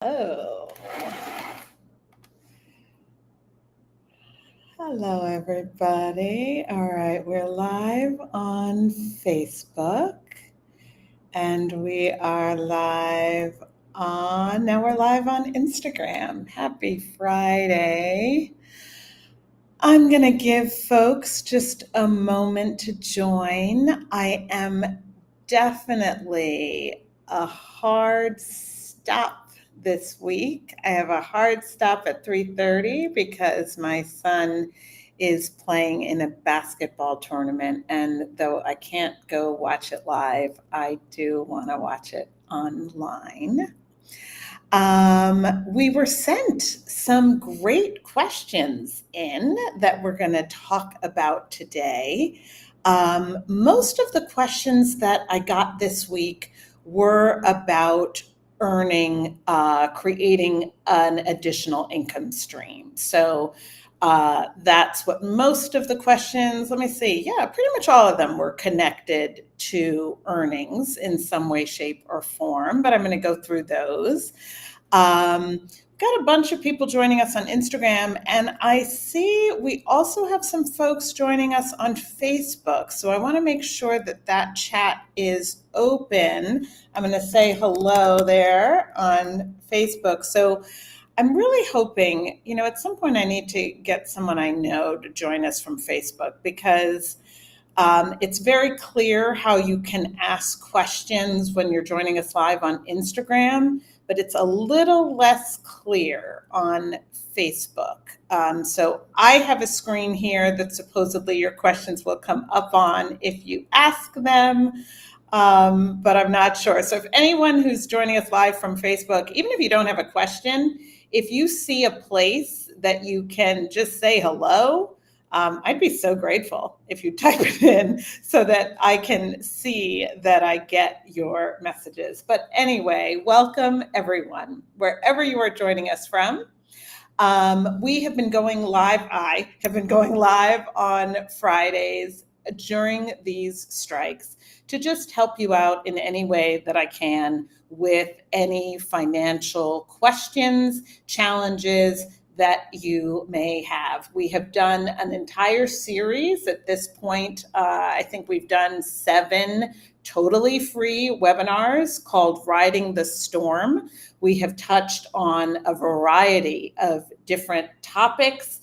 Oh, hello, everybody. All right, we're live on Facebook and now we're live on Instagram. Happy Friday. I'm going to give folks just a moment to join. I am definitely a hard stop this week. I have a hard stop at 3:30 because my son is playing in a basketball tournament, and though I can't go watch it live, I do want to watch it online. We were sent some great questions in that we're going to talk about today. Most of the questions that I got this week were about creating an additional income stream. So that's what most of the questions, let me see, yeah, pretty much all of them were connected to earnings in some way, shape, or form, but I'm going to go through those. Got a bunch of people joining us on Instagram, and I see we also have some folks joining us on Facebook. So I want to make sure that that chat is open. I'm going to say hello there on Facebook. So I'm really hoping, at some point I need to get someone I know to join us from Facebook because it's very clear how you can ask questions when you're joining us live on Instagram, but it's a little less clear on Facebook. So I have a screen here that supposedly your questions will come up on if you ask them. But I'm not sure. So if anyone who's joining us live from Facebook, even if you don't have a question, if you see a place that you can just say hello, I'd be so grateful if you type it in so that I can see that I get your messages. But anyway, welcome everyone, wherever you are joining us from. We have been going live. I have been going live on Fridays during these strikes to just help you out in any way that I can with any financial questions, challenges that you may have. We have done an entire series at this point. I think we've done 7 totally free webinars called Riding the Storm. We have touched on a variety of different topics.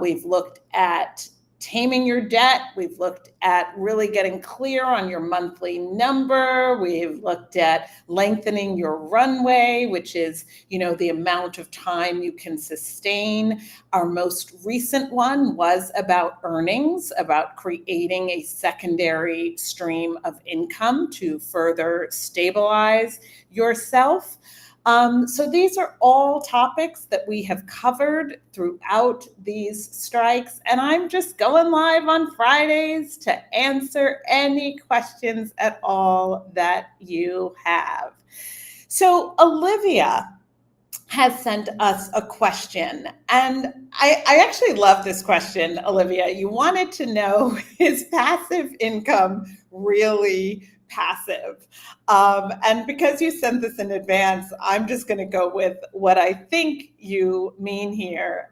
We've looked at taming your debt. We've looked at really getting clear on your monthly number. We've looked at lengthening your runway, which is, the amount of time you can sustain. Our most recent one was about earnings, about creating a secondary stream of income to further stabilize yourself. So these are all topics that we have covered throughout these strikes, and I'm just going live on Fridays to answer any questions at all that you have. So Olivia has sent us a question, and I actually love this question, Olivia. You wanted to know, is passive income really passive? And because you sent this in advance, I'm just going to go with what I think you mean here.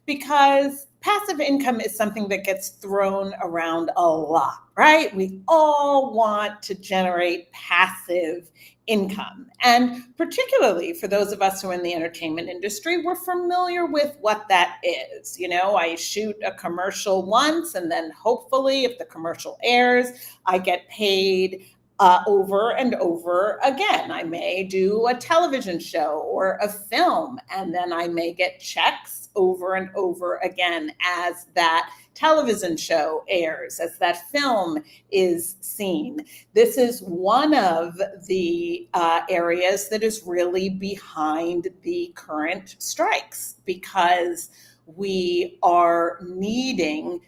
Because passive income is something that gets thrown around a lot, right? We all want to generate passive income. And particularly for those of us who are in the entertainment industry, we're familiar with what that is. I shoot a commercial once, and then hopefully, if the commercial airs, I get paid over and over again. I may do a television show or a film, and then I may get checks over and over again as that television show airs, as that film is seen. This is one of the areas that is really behind the current strikes because we are needing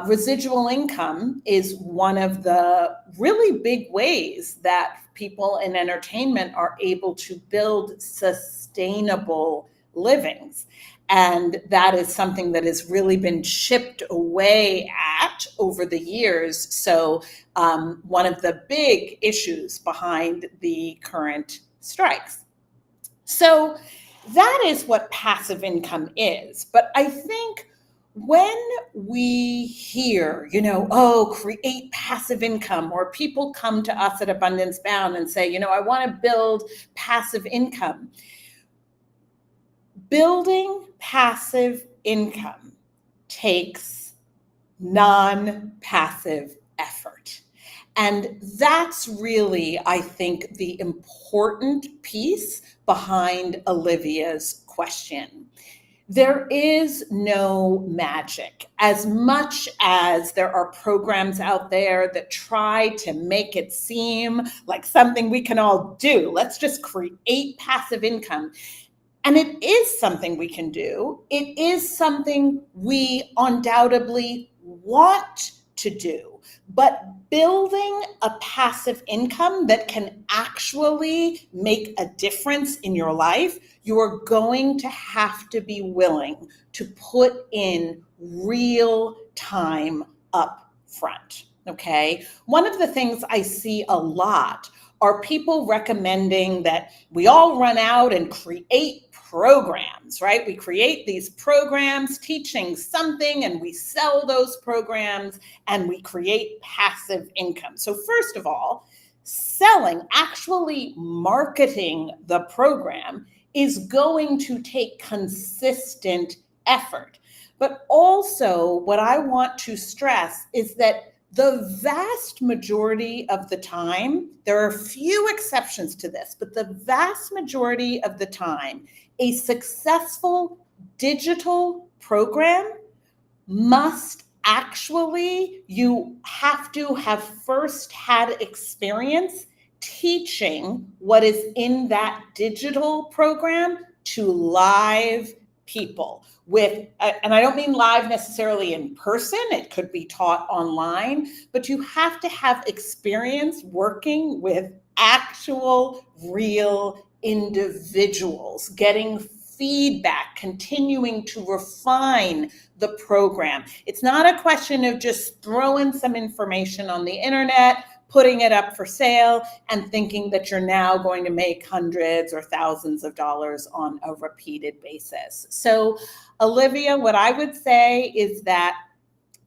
residual income is one of the really big ways that people in entertainment are able to build sustainable livings. And that is something that has really been chipped away at over the years. So one of the big issues behind the current strikes. So that is what passive income is. But I think when we hear, oh, create passive income, or people come to us at Abundance Bound and say, I want to build passive income. Building passive income takes non-passive effort. And that's really, I think, the important piece behind Olivia's question. There is no magic. As much as there are programs out there that try to make it seem like something we can all do, let's just create passive income. And it is something we can do. It is something we undoubtedly want to do. But building a passive income that can actually make a difference in your life, you are going to have to be willing to put in real time up front. Okay. One of the things I see a lot are people recommending that we all run out and create programs, right? We create these programs teaching something and we sell those programs and we create passive income. So first of all, selling, actually marketing the program is going to take consistent effort. But also what I want to stress is that the vast majority of the time, there are a few exceptions to this, but the vast majority of the time, a successful digital program must actually, you have to have first had experience teaching what is in that digital program to live people with, and I don't mean live necessarily in person, it could be taught online, but you have to have experience working with actual real individuals, getting feedback, continuing to refine the program. It's not a question of just throwing some information on the internet, putting it up for sale, and thinking that you're now going to make hundreds or thousands of dollars on a repeated basis. So, Olivia, what I would say is that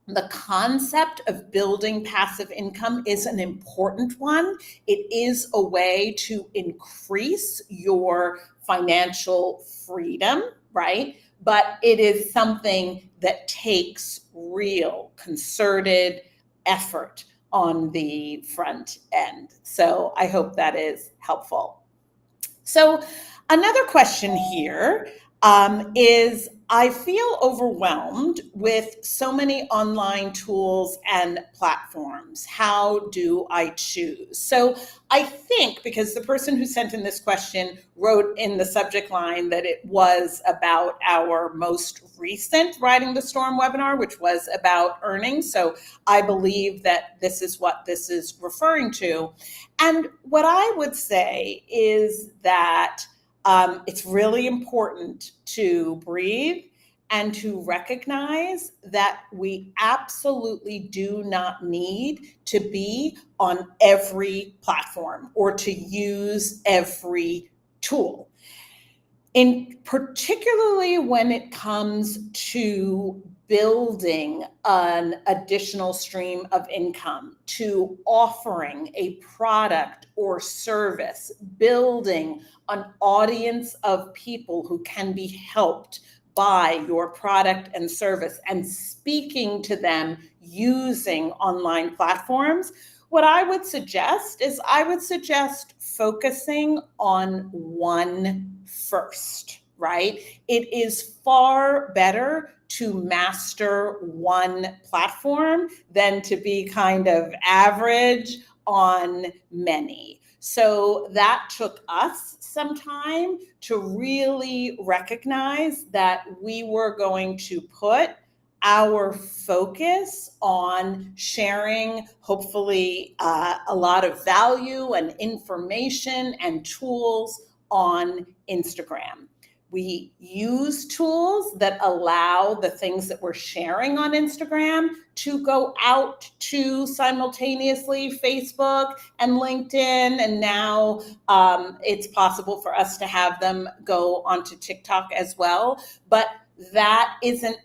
the concept of building passive income is an important one. It is a way to increase your financial freedom, right? But it is something that takes real concerted effort on the front end. So I hope that is helpful. So another question here is, I feel overwhelmed with so many online tools and platforms. How do I choose? So I think because the person who sent in this question wrote in the subject line that it was about our most recent Riding the Storm webinar, which was about earnings. So I believe that this is what this is referring to. And what I would say is that it's really important to breathe and to recognize that we absolutely do not need to be on every platform or to use every tool. In particularly when it comes to building an additional stream of income, to offering a product or service, building an audience of people who can be helped by your product and service and speaking to them using online platforms, what I would suggest is focusing on one first, right? It is far better to master one platform than to be kind of average on many. So that took us some time to really recognize that we were going to put our focus on sharing, hopefully, a lot of value and information and tools on Instagram. We use tools that allow the things that we're sharing on Instagram to go out to simultaneously Facebook and LinkedIn. And now it's possible for us to have them go onto TikTok as well. But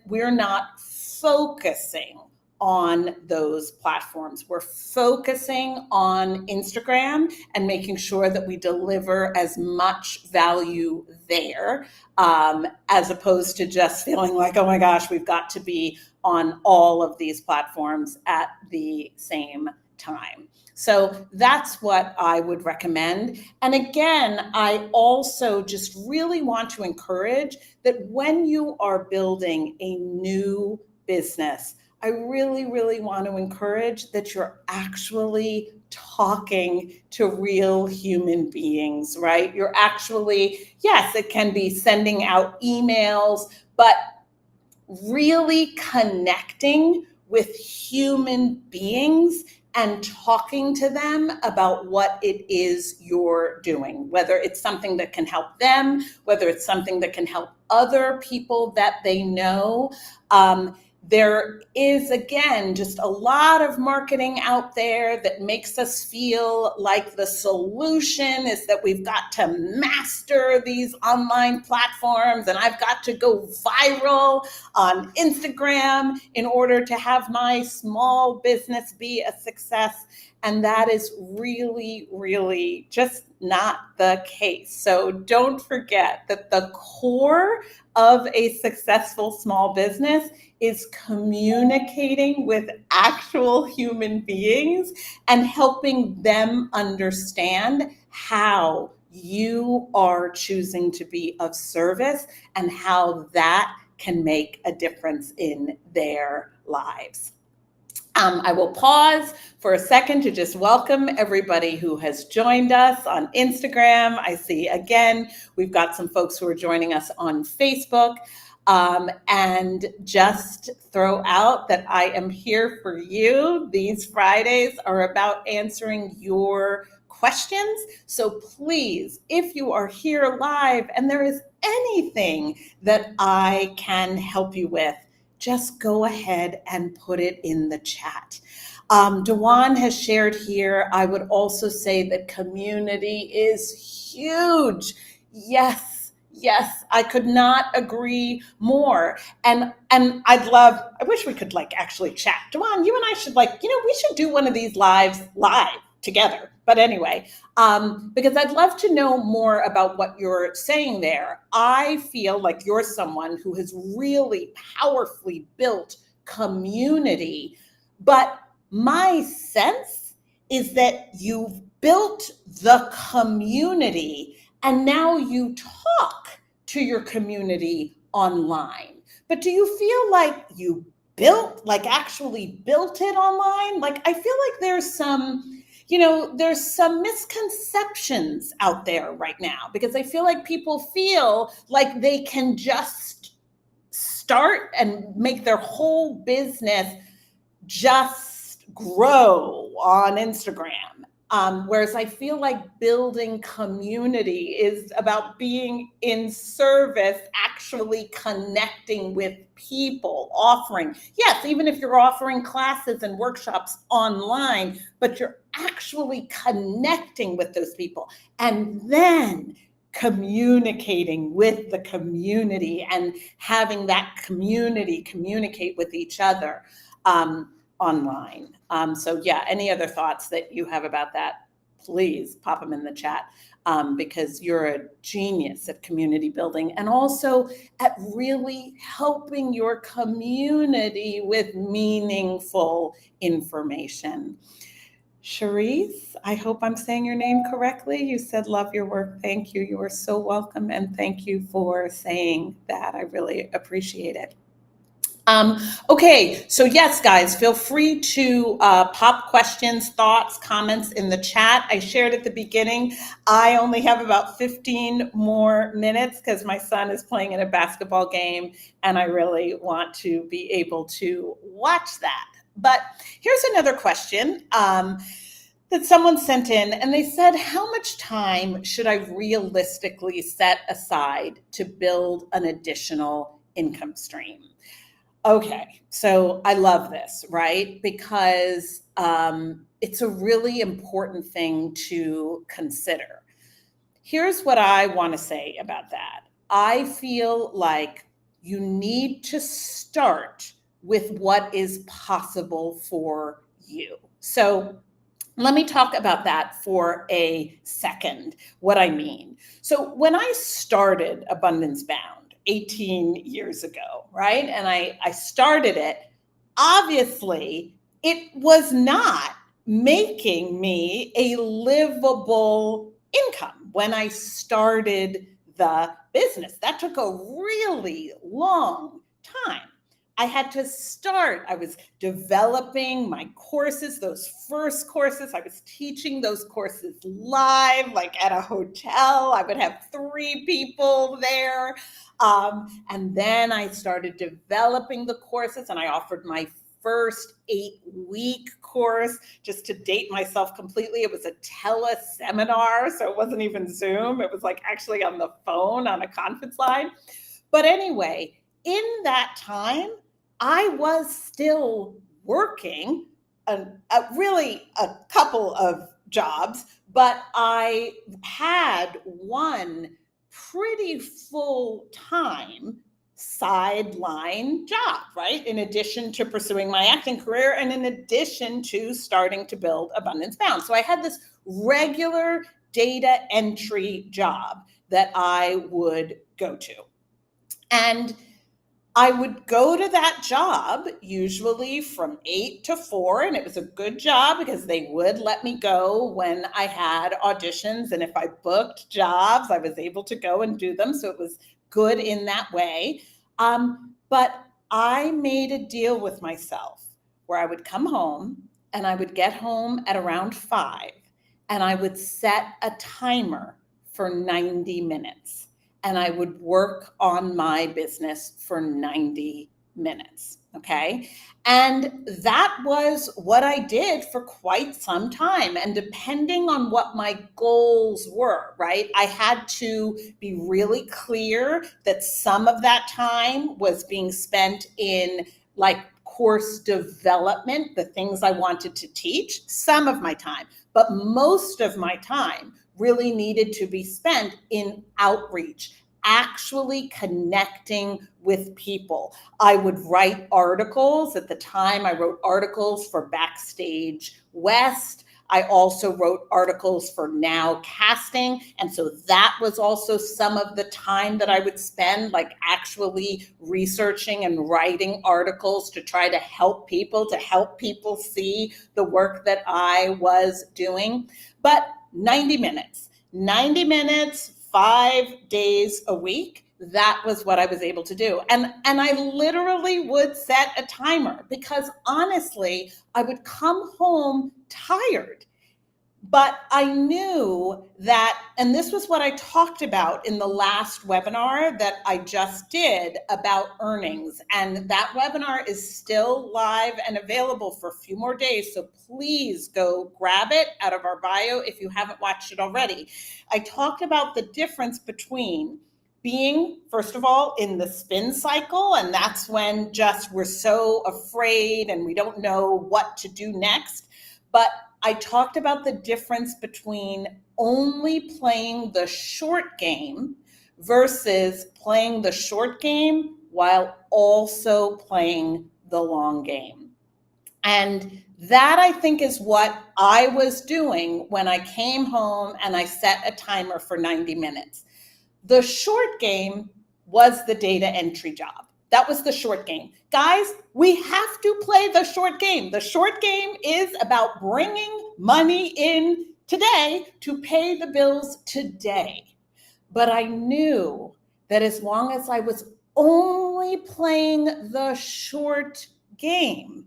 we're not focusing on those platforms. We're focusing on Instagram and making sure that we deliver as much value there, as opposed to just feeling like, oh my gosh, we've got to be on all of these platforms at the same time. So that's what I would recommend. And again, I also just really want to encourage that when you are building a new business, I really, really want to encourage that you're actually talking to real human beings, right? You're actually, yes, it can be sending out emails, but really connecting with human beings and talking to them about what it is you're doing, whether it's something that can help them, whether it's something that can help other people that they know. There is, again, just a lot of marketing out there that makes us feel like the solution is that we've got to master these online platforms and I've got to go viral on Instagram in order to have my small business be a success. And that is really, really just not the case. So don't forget that the core of a successful small business is communicating with actual human beings and helping them understand how you are choosing to be of service and how that can make a difference in their lives. I will pause for a second to just welcome everybody who has joined us on Instagram. I see, again, we've got some folks who are joining us on Facebook. And just throw out that I am here for you. These Fridays are about answering your questions. So please, if you are here live and there is anything that I can help you with, just go ahead and put it in the chat. Dewan has shared here. I would also say that community is huge. Yes, I could not agree more. And I wish we could actually chat. Dewan, you and I should we should do one of these live together. But anyway, because I'd love to know more about what you're saying there. I feel like you're someone who has really powerfully built community, but my sense is that you've built the community and now you talk to your community online. But do you feel like you actually built it online? I feel like there's some misconceptions out there right now, because I feel like people feel like they can just start and make their whole business just grow on Instagram. Whereas I feel like building community is about being in service, actually connecting with people, offering, yes, even if you're offering classes and workshops online, but you're actually connecting with those people and then communicating with the community and having that community communicate with each other online. So yeah, any other thoughts that you have about that, please pop them in the chat, because you're a genius at community building and also at really helping your community with meaningful information. Cherise, I hope I'm saying your name correctly. You said love your work. Thank you. You are so welcome. And thank you for saying that. I really appreciate it. Okay, so yes, guys, feel free to pop questions, thoughts, comments in the chat. I shared at the beginning, I only have about 15 more minutes because my son is playing in a basketball game and I really want to be able to watch that. But here's another question. that someone sent in and they said, how much time should I realistically set aside to build an additional income stream? Okay, so I love this, right? Because it's a really important thing to consider. Here's what I want to say about that. I feel like you need to start with what is possible for you. So let me talk about that for a second, what I mean. So when I started Abundance Bound 18 years ago, right? And I started it, obviously, it was not making me a livable income when I started the business. That took a really long time. I had to start. I was developing my courses, those first courses. I was teaching those courses live, like at a hotel. I would have 3 people there. And then I started developing the courses and I offered my first 8-week course just to date myself completely. It was a teleseminar, so it wasn't even Zoom. It was like actually on the phone on a conference line. But anyway, in that time, I was still working really a couple of jobs, but I had one pretty full time sideline job, right? In addition to pursuing my acting career and in addition to starting to build Abundance Bound. So I had this regular data entry job that I would go to. And I would go to that job usually from 8 to 4, and it was a good job because they would let me go when I had auditions. And if I booked jobs, I was able to go and do them. So it was good in that way. But I made a deal with myself where I would come home and I would get home at around 5 and I would set a timer for 90 minutes. And I would work on my business for 90 minutes. Okay. And that was what I did for quite some time. And depending on what my goals were, right, I had to be really clear that some of that time was being spent in like course development, the things I wanted to teach, some of my time, but most of my time really needed to be spent in outreach, actually connecting with people. I would write articles. At the time, I wrote articles for Backstage West. I also wrote articles for Now Casting. And so that was also some of the time that I would spend like actually researching and writing articles to try to help people see the work that I was doing. But 90 minutes, 5 days a week. That was what I was able to do. And I literally would set a timer because honestly, I would come home tired. But I knew that, and this was what I talked about in the last webinar that I just did about earnings. And that webinar is still live and available for a few more days. So please go grab it out of our bio if you haven't watched it already. I talked about the difference between being, first of all, in the spin cycle, and that's when just we're so afraid and we don't know what to do next. But I talked about the difference between only playing the short game versus playing the short game while also playing the long game. And that, I think, is what I was doing when I came home and I set a timer for 90 minutes. The short game was the data entry job. That was the short game. Guys, we have to play the short game. The short game is about bringing money in today to pay the bills today. But I knew that as long as I was only playing the short game,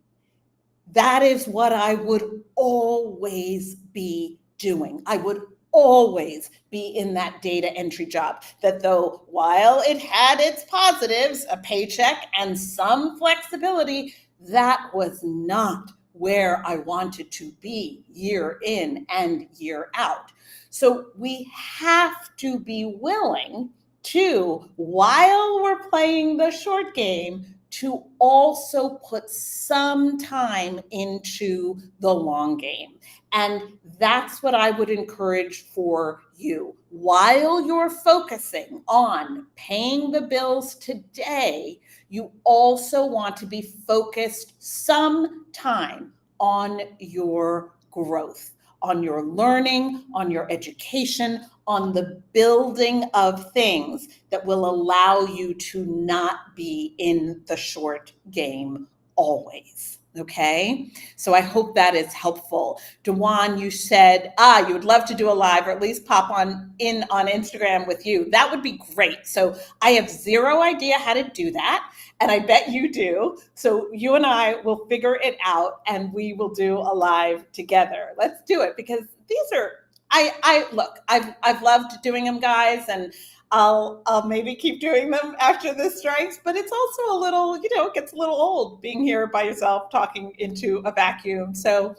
that is what I would always be doing. I would always be in that data entry job that, though while it had its positives, a paycheck and some flexibility, that was not where I wanted to be year in and year out. So we have to be willing to, while we're playing the short game, to also put some time into the long game. And that's what I would encourage for you. While you're focusing on paying the bills today, you also want to be focused some time on your growth, on your learning, on your education, on the building of things that will allow you to not be in the short game always. Okay, so I hope that is helpful. Dewan, you said, you would love to do a live or at least pop on Instagram with you. That would be great. So I have zero idea how to do that. And I bet you do. So you and I will figure it out and we will do a live together. Let's do it because these are, I look, I've loved doing them, guys, and I'll maybe keep doing them after this strikes, but it's also a little, it gets a little old being here by yourself talking into a vacuum. So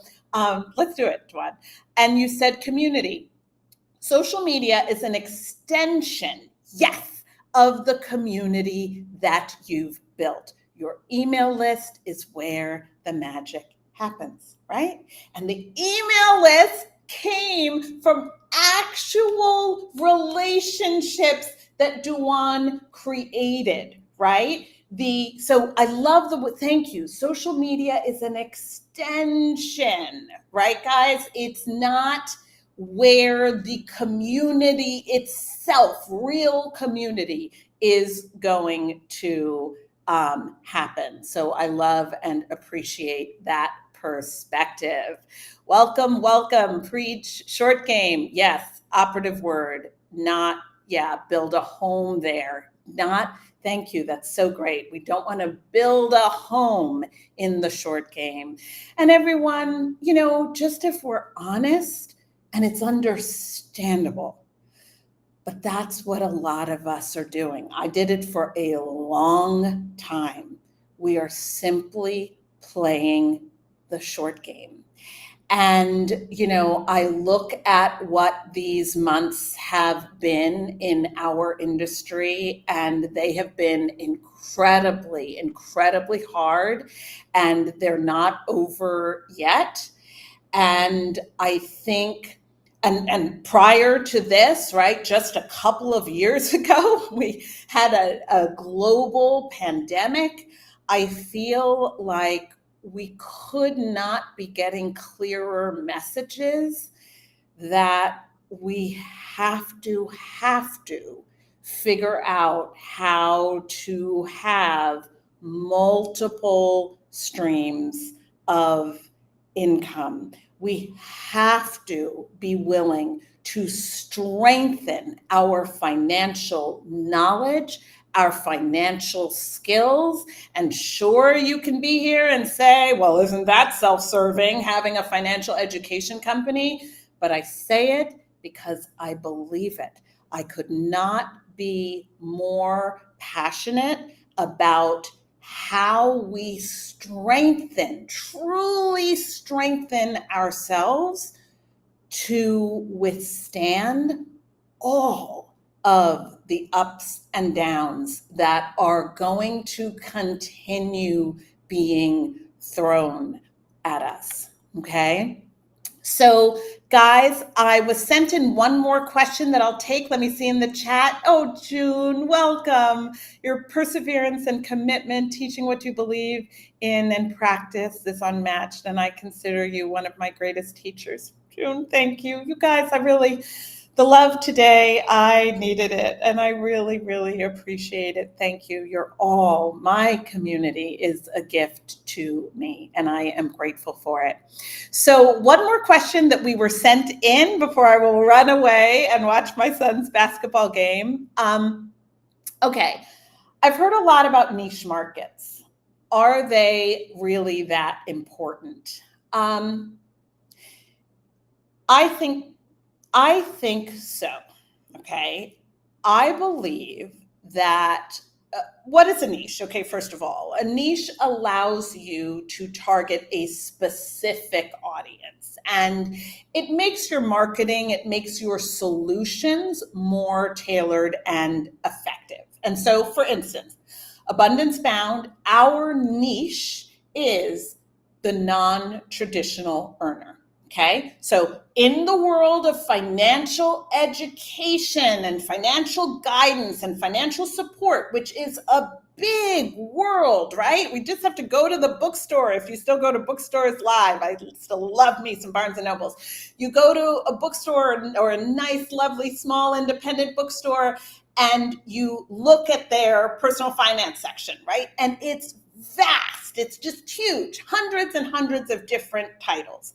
let's do it, Dwan. And you said community. Social media is an extension, yes, of the community that you've built. Your email list is where the magic happens, right? And the email list came from actual relationships that Dewan created, right? So I love thank you. Social media is an extension, right, guys? It's not where the community itself, real community, is going to happen. So I love and appreciate that perspective. Welcome, welcome. Preach short game. Yes, operative word. Not, build a home there. Not, thank you. That's so great. We don't want to build a home in the short game. And everyone, just if we're honest, and it's understandable, but that's what a lot of us are doing. I did it for a long time. We are simply playing the short game. And, I look at what these months have been in our industry, and they have been incredibly, incredibly hard, and they're not over yet. And I think, and prior to this, right, just a couple of years ago, we had a global pandemic. I feel like we could not be getting clearer messages that we have to figure out how to have multiple streams of income. We have to be willing to strengthen our financial knowledge, our financial skills. And sure, you can be here and say, well, isn't that self-serving, having a financial education company? But I say it because I believe it. I could not be more passionate about how we truly strengthen ourselves to withstand all of the ups and downs that are going to continue being thrown at us. Okay? So, guys, I was sent in one more question that I'll take. Let me see in the chat. Oh, June, welcome. Your perseverance and commitment, teaching what you believe in and practice is unmatched, and I consider you one of my greatest teachers. June, thank you. You guys, the love today, I needed it, and I really, really appreciate it. Thank you. My community is a gift to me, and I am grateful for it. So one more question that we were sent in before I will run away and watch my son's basketball game. Okay, I've heard a lot about niche markets. Are they really that important? I think so. Okay. I believe that what is a niche? Okay, first of all, a niche allows you to target a specific audience, and it makes your marketing, it makes your solutions more tailored and effective. And so, for instance, Abundance Bound, our niche is the non-traditional earner. Okay, so in the world of financial education and financial guidance and financial support, which is a big world, right? We just have to go to the bookstore. If you still go to bookstores live, I still love me some Barnes and Nobles. You go to a bookstore or a nice, lovely, small independent bookstore, and you look at their personal finance section, right? And it's vast. It's just huge, hundreds and hundreds of different titles.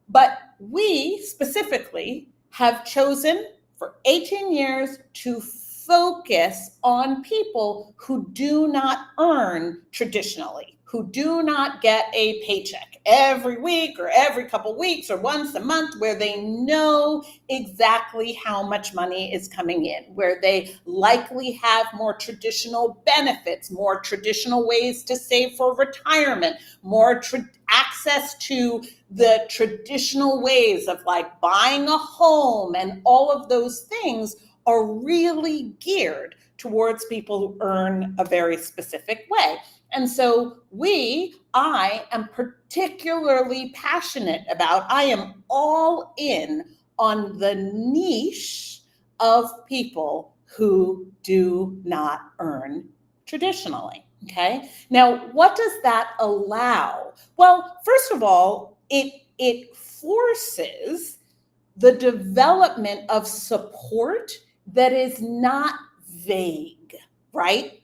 But we specifically have chosen for 18 years to focus on people who do not earn traditionally, who do not get a paycheck every week or every couple weeks or once a month, where they know exactly how much money is coming in, where they likely have more traditional benefits, more traditional ways to save for retirement, more access to the traditional ways of like buying a home, and all of those things are really geared towards people who earn a very specific way. And so I am particularly passionate about, I am all in on the niche of people who do not earn traditionally. Okay. Now, what does that allow? Well, first of all, it forces the development of support that is not vague, right?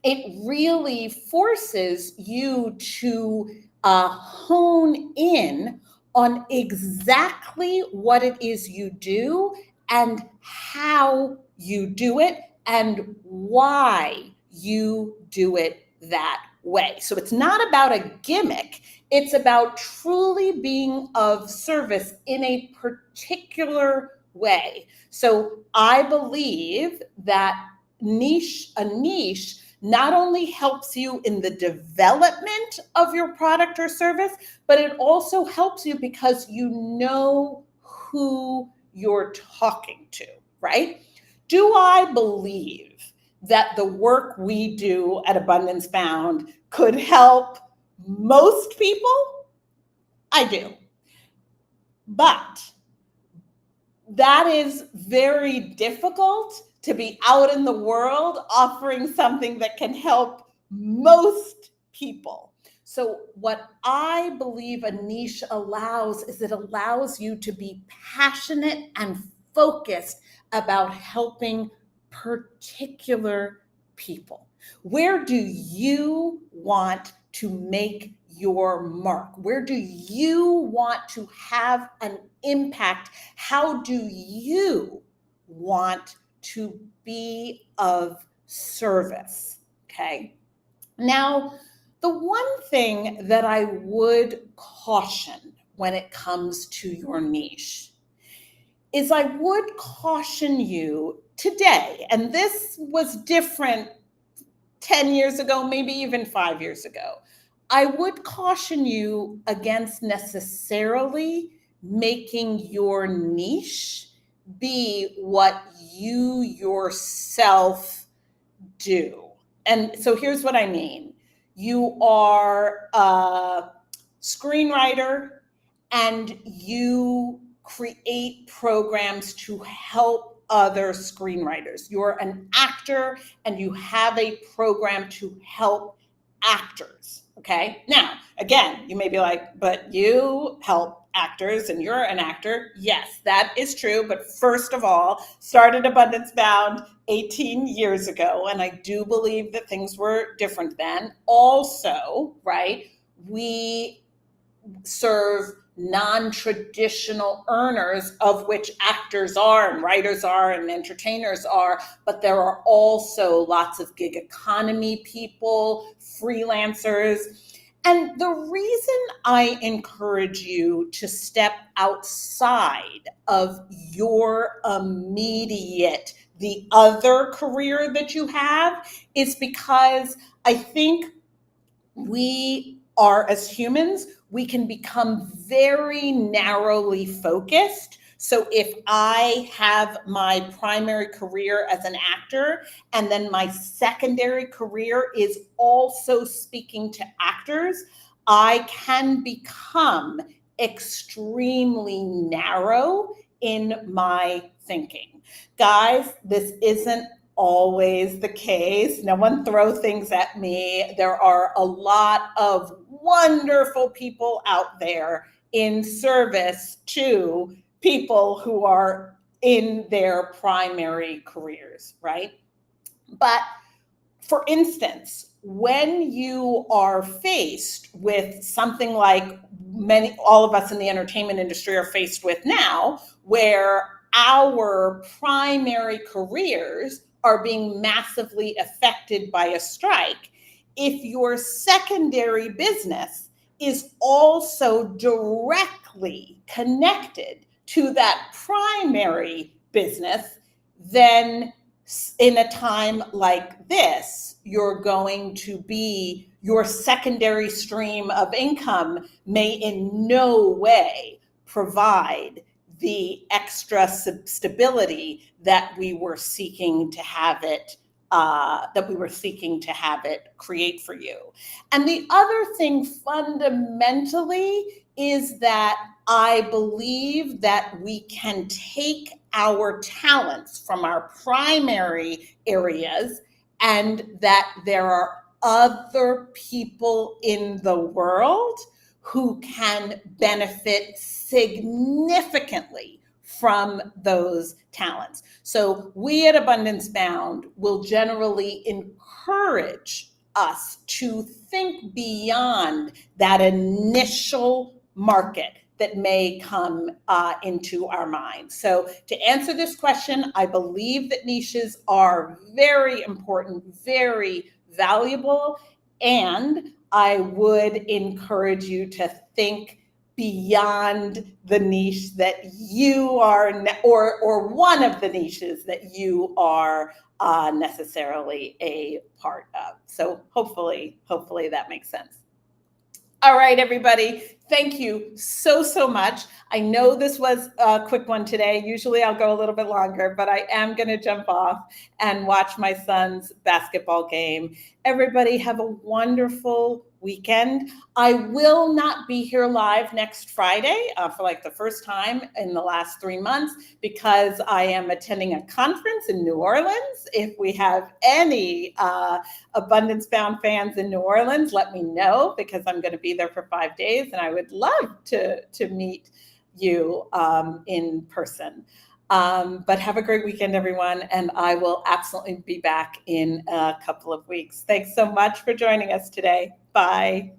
It really forces you to hone in on exactly what it is you do and how you do it and why you do it that way. So it's not about a gimmick. It's about truly being of service in a particular way. So I believe that a niche not only helps you in the development of your product or service, but it also helps you because you know who you're talking to, right? Do I believe that the work we do at Abundance Bound could help most people? I do. But that is very difficult to be out in the world offering something that can help most people. So, what I believe a niche allows is it allows you to be passionate and focused about helping particular people. Where do you want to make your mark? Where do you want to have an impact? How do you want to be of service? Okay. Now, the one thing that I would caution when it comes to your niche is I would caution you today, and this was different 10 years ago, maybe even 5 years ago. I would caution you against necessarily making your niche be what you yourself do. And so here's what I mean. You are a screenwriter and you create programs to help other screenwriters. You're an actor and you have a program to help actors. Okay. Now, again, you may be like, but you help actors and you're an actor. Yes, that is true. But first of all, started Abundance Bound 18 years ago. And I do believe that things were different then. Also, right, we serve non-traditional earners, of which actors are and writers are and entertainers are, but there are also lots of gig economy people, freelancers. And the reason I encourage you to step outside of your immediate the other career that you have is because I think we are, as humans, we can become very narrowly focused. So if I have my primary career as an actor, and then my secondary career is also speaking to actors, I can become extremely narrow in my thinking. Guys, this isn't always the case. No one throw things at me. There are a lot of wonderful people out there in service to people who are in their primary careers, right? But for instance, when you are faced with something like all of us in the entertainment industry are faced with now, where our primary careers are being massively affected by a strike, if your secondary business is also directly connected to that primary business, then in a time like this, you're going to be, your secondary stream of income may in no way provide the extra stability that we were seeking to have it create for you. And the other thing fundamentally is that I believe that we can take our talents from our primary areas, and that there are other people in the world who can benefit significantly from those talents. So we at Abundance Bound will generally encourage us to think beyond that initial market that may come into our minds. So to answer this question, I believe that niches are very important, very valuable, and I would encourage you to think beyond the niche that you are, or one of the niches that you are necessarily a part of. So hopefully that makes sense. All right, everybody. Thank you so much. I know this was a quick one today. Usually I'll go a little bit longer, but I am going to jump off and watch my son's basketball game. Everybody have a wonderful weekend. I will not be here live next Friday for like the first time in the last 3 months, because I am attending a conference in New Orleans. If we have any Abundance Bound fans in New Orleans, let me know, because I'm going to be there for 5 days and I would love to meet you in person. But have a great weekend, everyone, and I will absolutely be back in a couple of weeks. Thanks so much for joining us today. Bye.